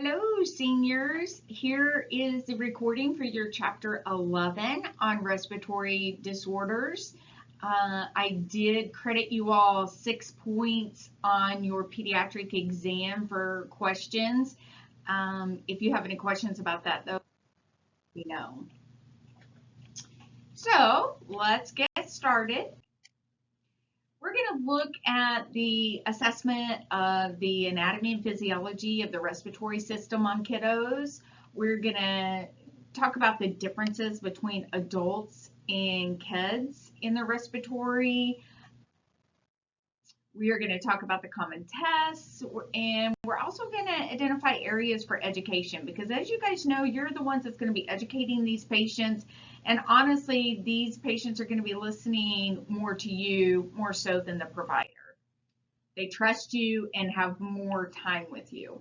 Hello, seniors. Here is the recording for your chapter 11 on respiratory disorders. I did credit you all 6 points on your pediatric exam for questions. If you have any questions about that, though, let me know. So let's get started. We're going to look at the assessment of the anatomy and physiology of the respiratory system on kiddos. We're going to talk about the differences between adults and kids in the respiratory. We are going to talk about the common tests, and we're also going to identify areas for education, because as you guys know, you're the ones that's going to be educating these patients. And honestly, these patients are going to be listening more to you, more so than the provider. They trust you and have more time with you.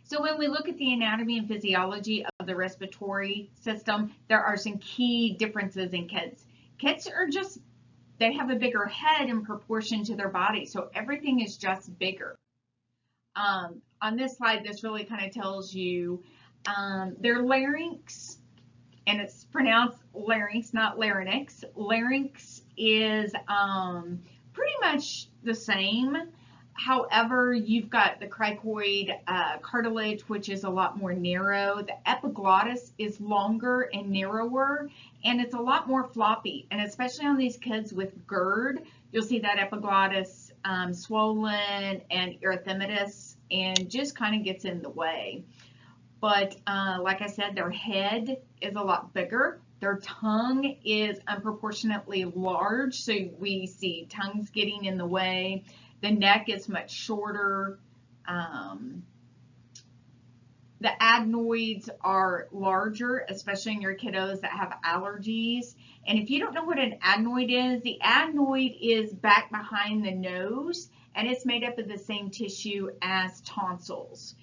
So when we look at the anatomy and physiology of the respiratory system, there are some key differences in kids. Kids are they have a bigger head in proportion to their body, so everything is just bigger. On this slide, this really kind of tells you their larynx, and it's pronounced larynx, not larynx. Larynx is pretty much the same. However, you've got the cricoid cartilage, which is a lot more narrow. The epiglottis is longer and narrower, and it's a lot more floppy. And especially on these kids with GERD, you'll see that epiglottis swollen and erythematous, and just kind of gets in the way. But like I said, their head is a lot bigger. Their tongue is unproportionately large, so we see tongues getting in the way. The neck is much shorter. The adenoids are larger, especially in your kiddos that have allergies. And if you don't know what an adenoid is, the adenoid is back behind the nose, and it's made up of the same tissue as tonsils.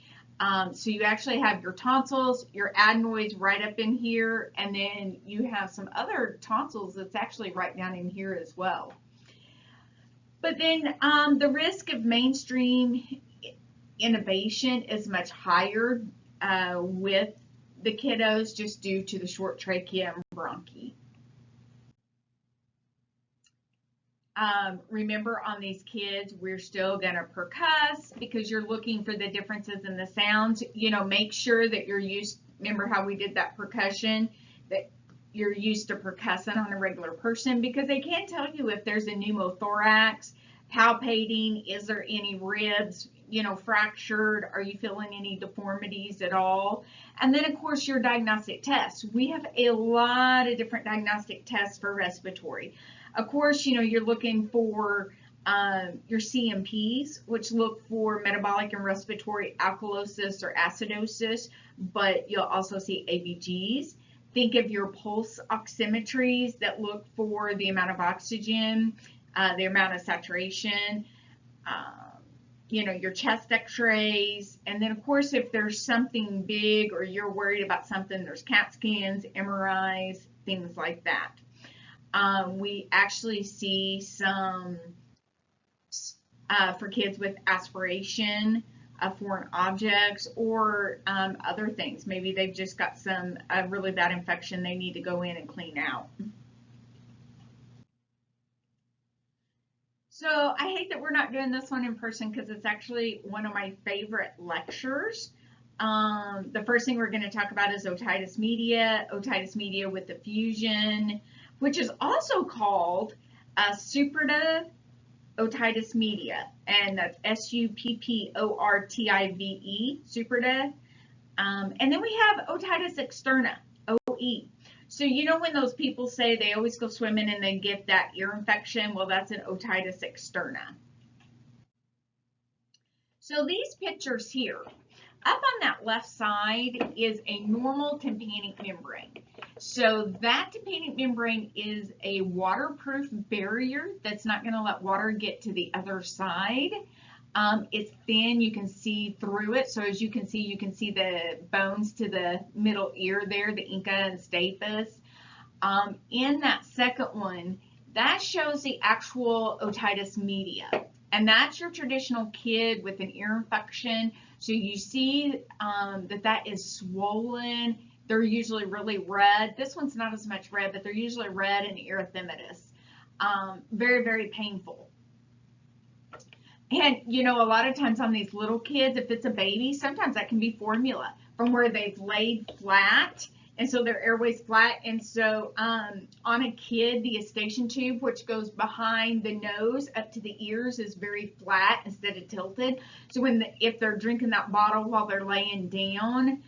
So you actually have your tonsils, your adenoids right up in here, and then you have some other tonsils that's actually right down in here as well. But then the risk of mainstream intubation is much higher with the kiddos, just due to the short trachea and bronchi. Remember, on these kids, we're still going to percuss, because you're looking for the differences in the sounds. You know, make sure that you're remember how we did that percussion, that you're used to percussing on a regular person, because they can't tell you if there's a pneumothorax. Palpating, is there any ribs, fractured? Are you feeling any deformities at all? And then, of course, your diagnostic tests. We have a lot of different diagnostic tests for respiratory. Of course, you're looking for your CMPs, which look for metabolic and respiratory alkalosis or acidosis, but you'll also see ABGs. Think of your pulse oximetries that look for the amount of oxygen, the amount of saturation, your chest x-rays. And then, of course, if there's something big or you're worried about something, there's CAT scans, MRIs, things like that. We actually see some for kids with aspiration of foreign objects, or other things. Maybe they've just got some really bad infection they need to go in and clean out. So I hate that we're not doing this one in person, because it's actually one of my favorite lectures. The first thing we're going to talk about is otitis media with diffusion, which is also called supportive otitis media, and that's SUPPORTIVE, supportive. And then we have otitis externa, OE. So when those people say they always go swimming and they get that ear infection, well, that's an otitis externa. So these pictures here, up on that left side is a normal tympanic membrane. So that tympanic membrane is a waterproof barrier that's not going to let water get to the other side. It's thin, you can see through it. So as you can see the bones to the middle ear there, the Inca and stapes. In that second one, that shows the actual otitis media. And that's your traditional kid with an ear infection. So you see that is swollen. They're usually really red. This one's not as much red, but they're usually red and erythematous. Very, very painful. And, you know, a lot of times on these little kids, if it's a baby, sometimes that can be formula from where they've laid flat. And so their airway's flat. And so on a kid, the eustachian tube, which goes behind the nose up to the ears, is very flat instead of tilted. So if they're drinking that bottle while they're laying down,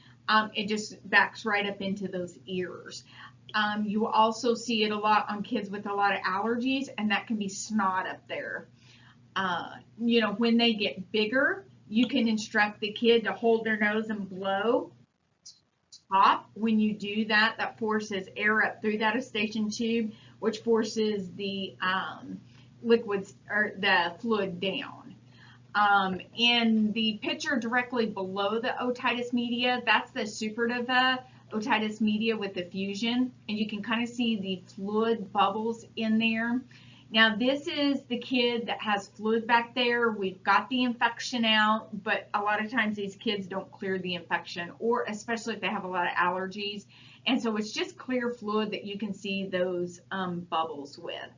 it just backs right up into those ears. You also see it a lot on kids with a lot of allergies, and that can be snot up there. You know, when they get bigger, you can instruct the kid to hold their nose and blow. Top. When you do that, that forces air up through that eustachian tube, which forces the liquids or the fluid down. In the picture directly below the otitis media, that's the suppurativa otitis media with effusion, and you can kind of see the fluid bubbles in there. Now, this is the kid that has fluid back there. We've got the infection out, but a lot of times these kids don't clear the infection, or especially if they have a lot of allergies. And so it's just clear fluid that you can see those bubbles with.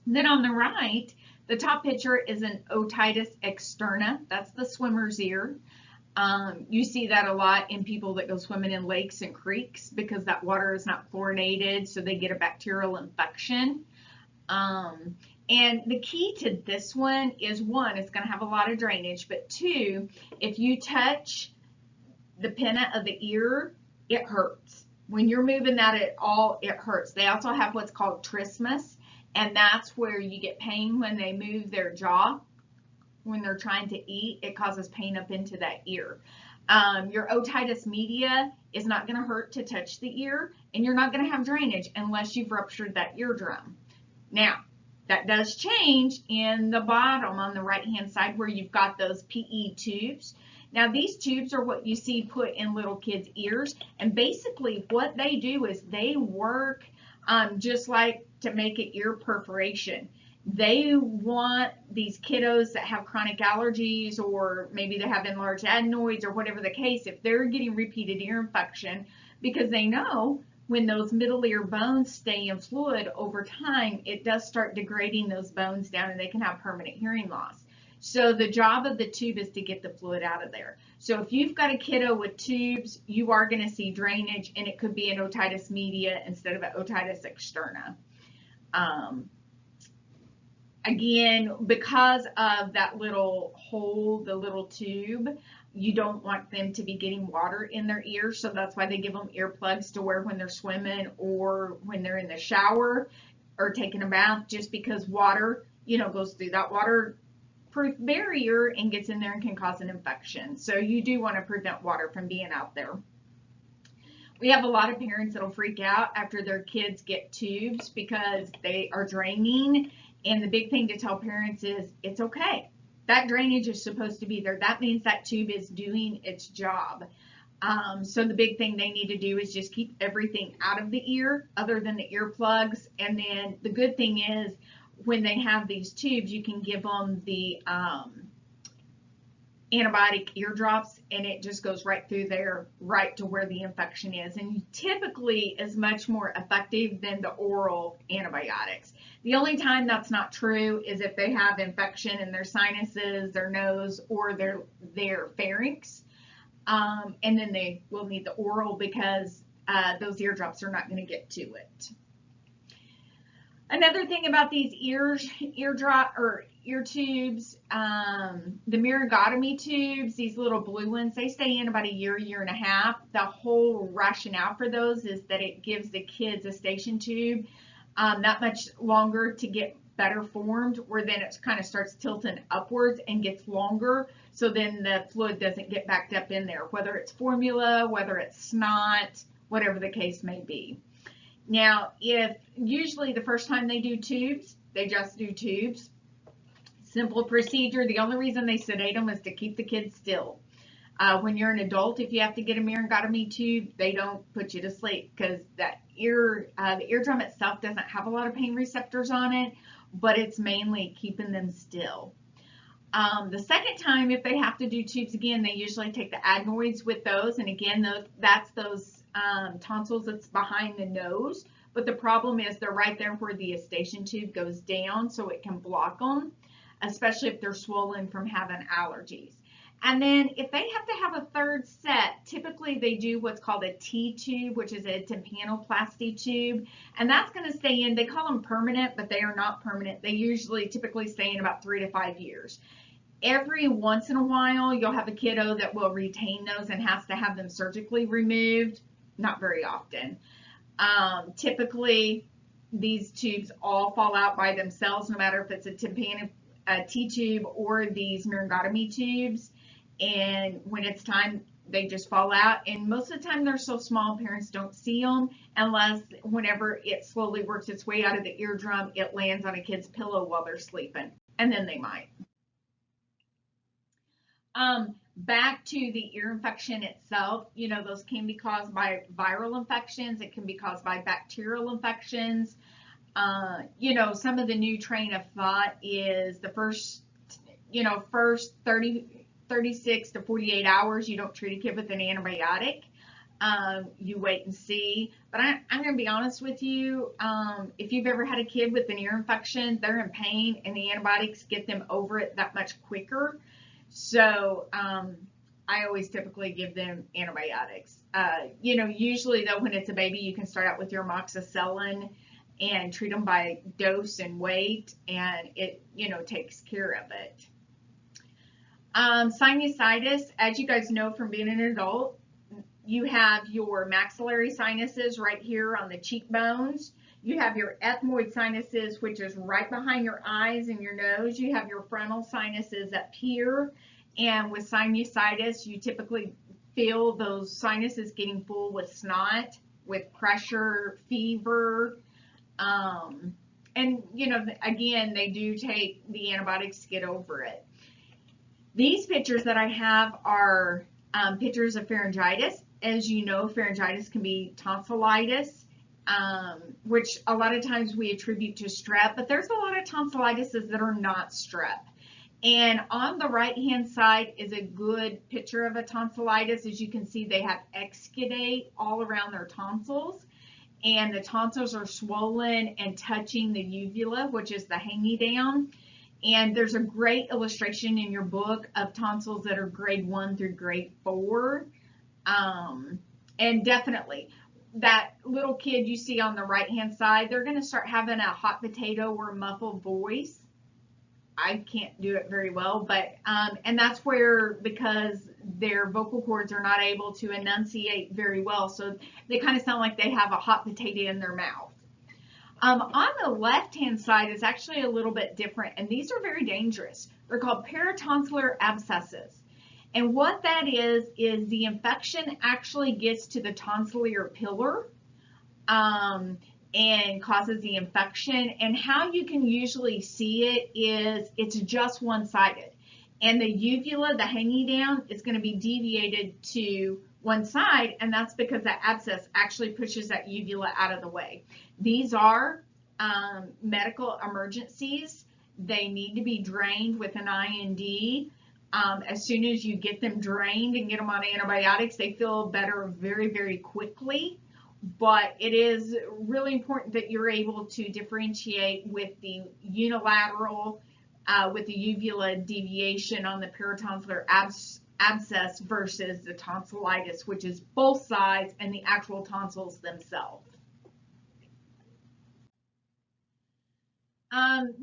Then on the right, the top picture is an otitis externa. That's the swimmer's ear. You see that a lot in people that go swimming in lakes and creeks because that water is not fluoridated, so they get a bacterial infection. And the key to this one is, one, it's going to have a lot of drainage, but two, if you touch the pinna of the ear, it hurts. When you're moving that at all, it hurts. They also have what's called trismus, and that's where you get pain when they move their jaw. When they're trying to eat, it causes pain up into that ear. Your otitis media is not going to hurt to touch the ear, and you're not going to have drainage unless you've ruptured that eardrum. Now, that does change in the bottom on the right-hand side where you've got those PE tubes. Now, these tubes are what you see put in little kids' ears, and basically what they do is they work just like to make an ear perforation. They want these kiddos that have chronic allergies, or maybe they have enlarged adenoids or whatever the case, if they're getting repeated ear infection, because they know when those middle ear bones stay in fluid over time, it does start degrading those bones down and they can have permanent hearing loss. So the job of the tube is to get the fluid out of there. So if you've got a kiddo with tubes, you are going to see drainage, and it could be an otitis media instead of an otitis externa. Again, because of that little hole, the little tube, you don't want them to be getting water in their ears, so that's why they give them earplugs to wear when they're swimming or when they're in the shower or taking a bath, just because water, you know, goes through that waterproof barrier and gets in there and can cause an infection. So you do want to prevent water from being out there. We have a lot of parents that'll freak out after their kids get tubes because they are draining, and the big thing to tell parents is it's okay. That drainage is supposed to be there. That means that tube is doing its job. So the big thing they need to do is just keep everything out of the ear other than the earplugs. And then the good thing is when they have these tubes, you can give them the antibiotic ear drops, and it just goes right through there, right to where the infection is, and typically is much more effective than the oral antibiotics. The only time that's not true is if they have infection in their sinuses, their nose, or their pharynx, and then they will need the oral because those ear drops are not going to get to it. Another thing about these ear tubes, the myrigotomy tubes, these little blue ones, they stay in about a year and a half. The whole rationale for those is that it gives the kids a eustachian tube that much longer to get better formed, where then it kind of starts tilting upwards and gets longer, so then the fluid doesn't get backed up in there, whether it's formula, whether it's snot, whatever the case may be. Now, if usually the first time they do tubes, they just do tubes. Simple procedure. The only reason they sedate them is to keep the kids still. When you're an adult, if you have to get a myrigotomy tube, they don't put you to sleep because that the eardrum itself doesn't have a lot of pain receptors on it. but it's mainly keeping them still. The second time, if they have to do tubes again, they usually take the adenoids with those. And again, that's those tonsils that's behind the nose. But the problem is they're right there where the eustachian tube goes down, so it can block them, especially if they're swollen from having allergies. And then if they have to have a third set, typically they do what's called a T-tube, which is a tympanoplasty tube. And that's going to stay in, they call them permanent, but they are not permanent. They usually typically stay in about 3 to 5 years. Every once in a while, you'll have a kiddo that will retain those and has to have them surgically removed. Not very often. Typically, these tubes all fall out by themselves, no matter if it's a T-tube or these myringotomy tubes. And when it's time, they just fall out. And most of the time, they're so small, parents don't see them unless whenever it slowly works its way out of the eardrum, it lands on a kid's pillow while they're sleeping. And then they might. Back to the ear infection itself, those can be caused by viral infections. It can be caused by bacterial infections. Some of the new train of thought is the first 36 to 48 hours, you don't treat a kid with an antibiotic. You wait and see. But I'm going to be honest with you. If you've ever had a kid with an ear infection, they're in pain, and the antibiotics get them over it that much quicker. So I always typically give them antibiotics. Usually though, when it's a baby, you can start out with your amoxicillin and treat them by dose and weight, and it, takes care of it. Sinusitis, as you guys know from being an adult, you have your maxillary sinuses right here on the cheekbones. You have your ethmoid sinuses, which is right behind your eyes and your nose. You have your frontal sinuses up here. And with sinusitis, you typically feel those sinuses getting full with snot, with pressure, fever. And, again, they do take the antibiotics to get over it. These pictures that I have are pictures of pharyngitis. As you know, pharyngitis can be tonsillitis, which a lot of times we attribute to strep, but there's a lot of tonsillitises that are not strep. And on the right-hand side is a good picture of a tonsillitis. As you can see, they have exudate all around their tonsils, and the tonsils are swollen and touching the uvula, which is the hanging down. And there's a great illustration in your book of tonsils that are grade 1 through grade 4. And definitely, that little kid you see on the right-hand side, they're going to start having a hot potato or muffled voice. I can't do it very well, but, and that's where, because their vocal cords are not able to enunciate very well, so they kind of sound like they have a hot potato in their mouth. On the left-hand side is actually a little bit different, and these are very dangerous. They're called paratonsillar abscesses. And what that is the infection actually gets to the tonsillar pillar and causes the infection. And how you can usually see it is it's just one-sided. And the uvula, the hanging down, is going to be deviated to one side, and that's because that abscess actually pushes that uvula out of the way. These are medical emergencies. They need to be drained with an IND. As soon as you get them drained and get them on antibiotics, they feel better very, very quickly. But it is really important that you're able to differentiate with the unilateral, with the uvula deviation on the paratonsillar abscess versus the tonsillitis, which is both sides and the actual tonsils themselves.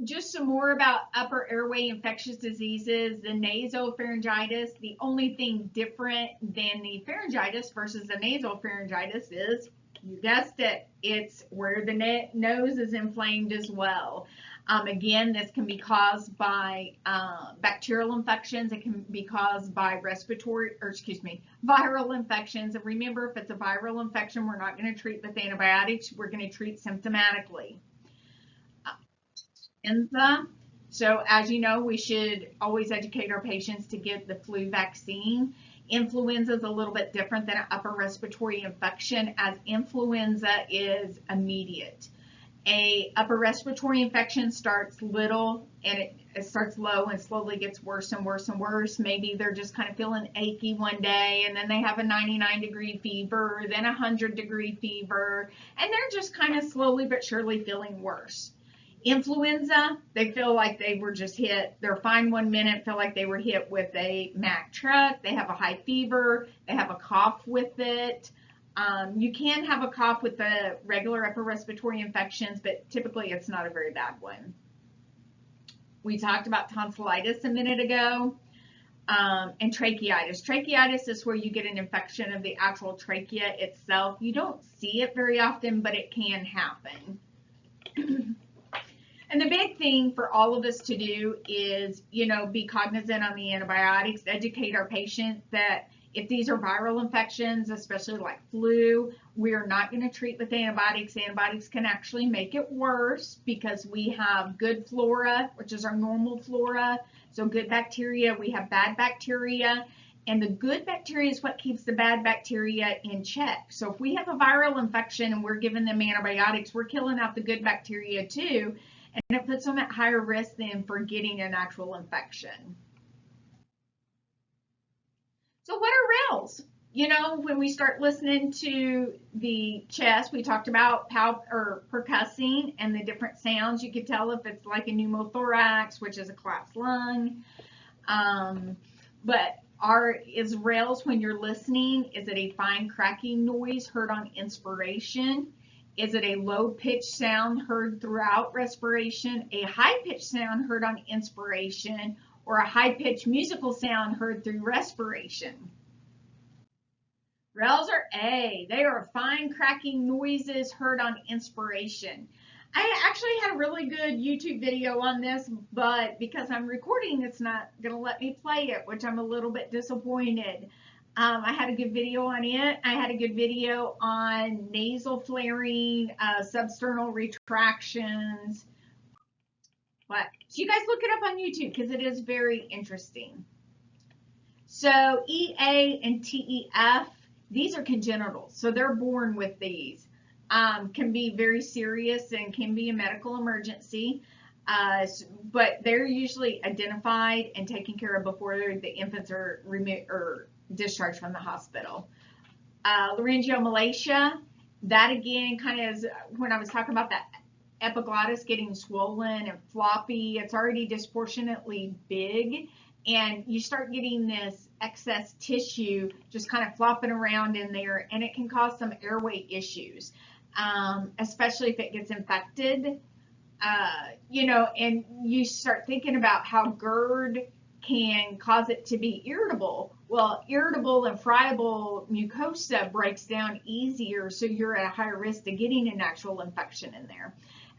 Just some more about upper airway infectious diseases. The nasopharyngitis, the only thing different than the pharyngitis versus the nasopharyngitis is, you guessed it, it's where the nose is inflamed as well. Again, this can be caused by bacterial infections. It can be caused by viral infections. And remember, if it's a viral infection, we're not going to treat with antibiotics. We're going to treat symptomatically. Influenza. So as you know, we should always educate our patients to get the flu vaccine. Influenza is a little bit different than an upper respiratory infection, as influenza is immediate. A upper respiratory infection starts little and it starts low and slowly gets worse and worse and worse. Maybe they're just kind of feeling achy one day and then they have a 99-degree fever, then a 100-degree fever, and they're just kind of slowly but surely feeling worse. Influenza, they feel like they were just hit. They're fine 1 minute, feel like they were hit with a Mack truck. They have a high fever. They have a cough with it. You can have a cough with the regular upper respiratory infections, but typically it's not a very bad one. We talked about tonsillitis a minute ago, and tracheitis. Tracheitis is where you get an infection of the actual trachea itself. You don't see it very often, but it can happen. And the big thing for all of us to do is, be cognizant on the antibiotics, educate our patient that if these are viral infections, especially like flu, we're not going to treat with antibiotics. Antibiotics can actually make it worse because we have good flora, which is our normal flora. So good bacteria, we have bad bacteria. And the good bacteria is what keeps the bad bacteria in check. So if we have a viral infection and we're giving them antibiotics, we're killing out the good bacteria too. And it puts them at higher risk then for getting an actual infection. So what are RELs? When we start listening to the chest, we talked about percussing and the different sounds. You could tell if it's like a pneumothorax, which is a collapsed lung. But is RELs, when you're listening, is it a fine cracking noise heard on inspiration? Is it a low-pitched sound heard throughout respiration, a high-pitched sound heard on inspiration, or a high-pitched musical sound heard through respiration? RELs are A. They are fine cracking noises heard on inspiration. I actually had a really good YouTube video on this, but because I'm recording, it's not going to let me play it, which I'm a little bit disappointed. I had a good video on it. I had a good video on nasal flaring, substernal retractions. So you guys look it up on YouTube because it is very interesting. So EA and TEF, these are congenital. So they're born with these. Can be very serious and can be a medical emergency. But they're usually identified and taken care of before the infants are removed or discharged from the hospital. Laryngomalacia, that again kind of is when I was talking about that epiglottis getting swollen and floppy, it's already disproportionately big, and you start getting this excess tissue just kind of flopping around in there, and it can cause some airway issues, especially if it gets infected. And you start thinking about how GERD can cause it to be irritable. Well, irritable and friable mucosa breaks down easier, so you're at a higher risk of getting an actual infection in there.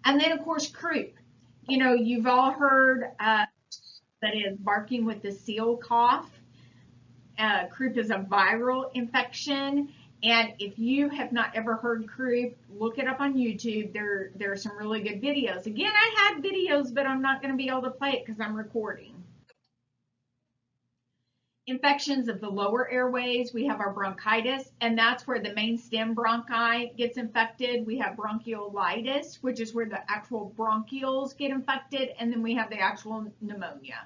And then, of course, croup. You've all heard that is barking with the seal cough. Croup is a viral infection. And if you have not ever heard croup, look it up on YouTube. There are some really good videos. Again, I had videos, but I'm not going to be able to play it because I'm recording. Infections of the lower airways, we have our bronchitis, and that's where the main stem bronchi gets infected. We have bronchiolitis, which is where the actual bronchioles get infected, and then we have the actual pneumonia.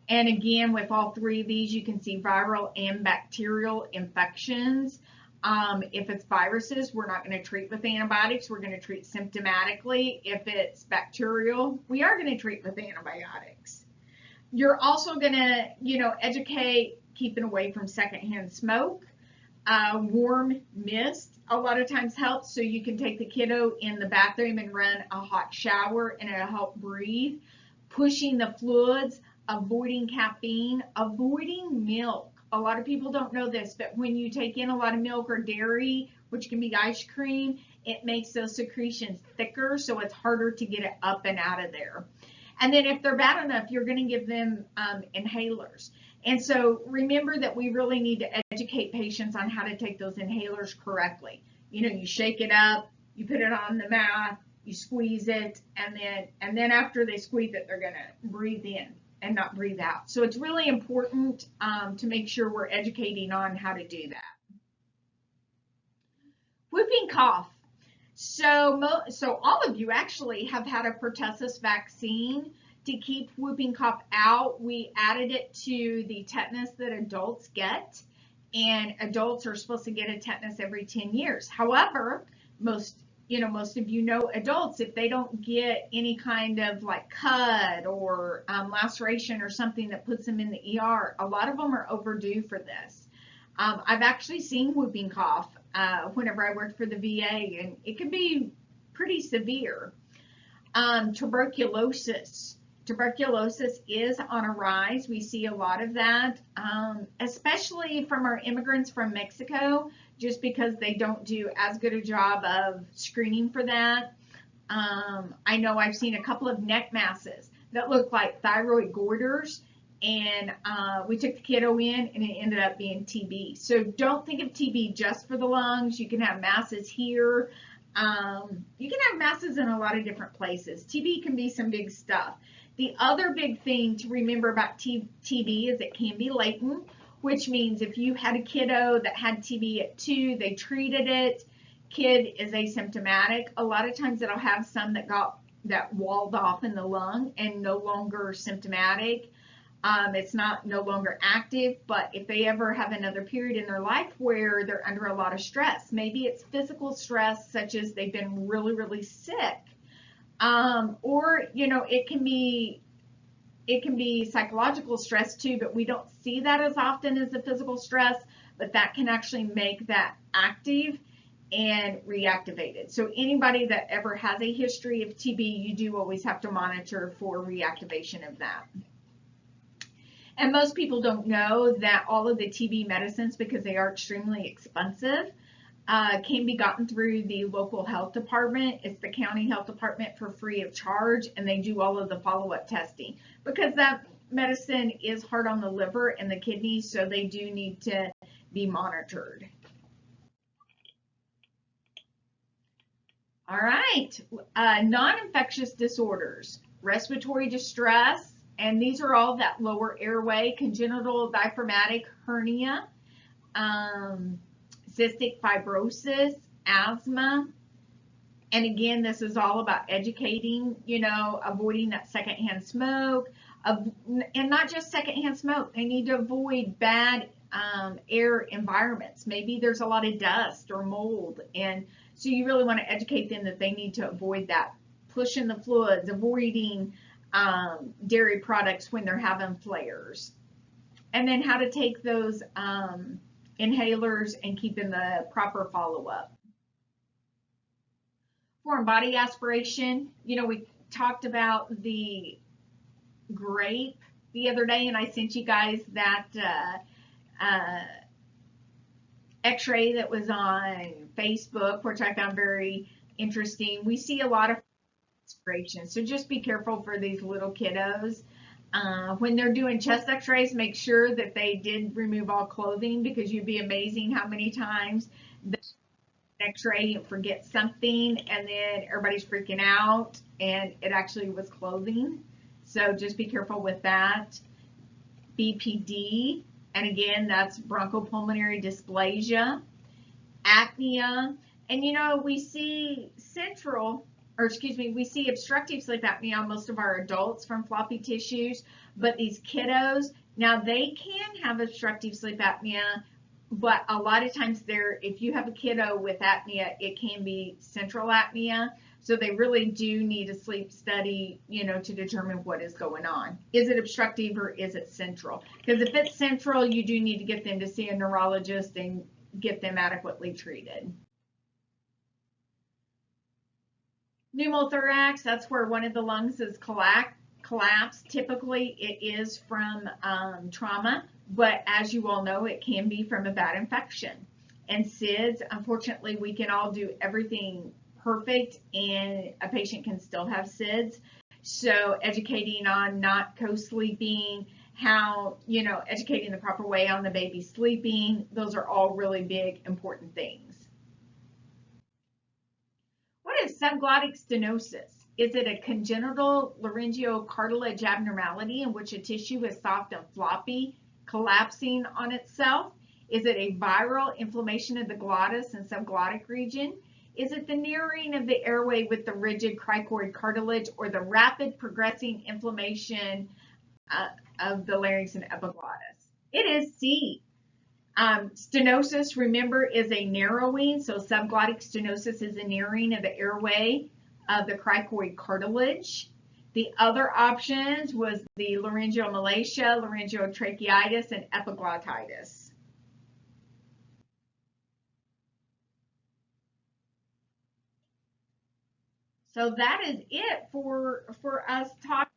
And again, with all three of these, you can see viral and bacterial infections. If it's viruses, we're not going to treat with antibiotics. We're going to treat symptomatically. If it's bacterial, we are going to treat with antibiotics. You're also going to, educate keeping away from secondhand smoke. Warm mist a lot of times helps, so you can take the kiddo in the bathroom and run a hot shower, and it'll help breathe. Pushing the fluids, avoiding caffeine, avoiding milk. A lot of people don't know this, but when you take in a lot of milk or dairy, which can be ice cream, it makes those secretions thicker, so it's harder to get it up and out of there. And then if they're bad enough, you're going to give them inhalers. And so remember that we really need to educate patients on how to take those inhalers correctly. You shake it up, you put it on the mouth, you squeeze it, and then after they squeeze it, they're going to breathe in and not breathe out. So it's really important to make sure we're educating on how to do that. Whooping cough. So all of you actually have had a pertussis vaccine to keep whooping cough out. We added it to the tetanus that adults get, and adults are supposed to get a tetanus every 10 years. However, most of you know adults, if they don't get any kind of like cut or laceration or something that puts them in the ER, a lot of them are overdue for this. I've actually seen whooping cough whenever I worked for the VA, and it can be pretty severe. Tuberculosis. Tuberculosis is on a rise. We see a lot of that, especially from our immigrants from Mexico, just because they don't do as good a job of screening for that. I know I've seen a couple of neck masses that look like thyroid goiters, and we took the kiddo in and it ended up being TB. So don't think of TB just for the lungs. You can have masses here. You can have masses in a lot of different places. TB can be some big stuff. The other big thing to remember about TB is it can be latent, which means if you had a kiddo that had TB at 2, they treated it, kid is asymptomatic. A lot of times it'll have some that walled off in the lung and no longer symptomatic. It's no longer active, but if they ever have another period in their life where they're under a lot of stress, maybe it's physical stress, such as they've been really, really sick, or it can be psychological stress too, but we don't see that as often as the physical stress, but that can actually make that active and reactivated. So anybody that ever has a history of TB, you do always have to monitor for reactivation of that. And most people don't know that all of the TB medicines, because they are extremely expensive, can be gotten through the local health department. It's the county health department for free of charge, and they do all of the follow-up testing because that medicine is hard on the liver and the kidneys, so they do need to be monitored. All right, non-infectious disorders, respiratory distress, and these are all that lower airway, congenital diaphragmatic hernia, cystic fibrosis, asthma. And again, this is all about educating, avoiding that secondhand smoke, and not just secondhand smoke. They need to avoid bad air environments. Maybe there's a lot of dust or mold, and so you really want to educate them that they need to avoid that. Pushing the fluids, avoiding dairy products when they're having flares, and then how to take those inhalers and keep in the proper follow-up. Foreign body aspiration, we talked about the grape the other day, and I sent you guys that x-ray that was on Facebook, which I found very interesting. We see a lot of aspiration, so just be careful for these little kiddos. When they're doing chest x-rays, make sure that they did remove all clothing, because you'd be amazing how many times the x-ray forgets something and then everybody's freaking out and it actually was clothing. So just be careful with that. BPD, and again, that's bronchopulmonary dysplasia, apnea, and we see we see obstructive sleep apnea on most of our adults from floppy tissues, but these kiddos, now they can have obstructive sleep apnea, but a lot of times if you have a kiddo with apnea, it can be central apnea. So they really do need a sleep study, to determine what is going on. Is it obstructive or is it central? Because if it's central, you do need to get them to see a neurologist and get them adequately treated. Pneumothorax, that's where one of the lungs is collapsed. Typically, it is from trauma, but as you all know, it can be from a bad infection. And SIDS, unfortunately, we can all do everything perfect, and a patient can still have SIDS. So educating on not co-sleeping, how, educating the proper way on the baby sleeping, those are all really big, important things. What is subglottic stenosis? Is it a congenital laryngeocartilage abnormality in which a tissue is soft and floppy, collapsing on itself? Is it a viral inflammation of the glottis and subglottic region? Is it the narrowing of the airway with the rigid cricoid cartilage or the rapid progressing inflammation uh, of the larynx and epiglottis? It is C. Stenosis, remember, is a narrowing. So subglottic stenosis is a narrowing of the airway of the cricoid cartilage. The other options was the laryngomalacia, laryngotracheitis, and epiglottitis. So that is it for us talking.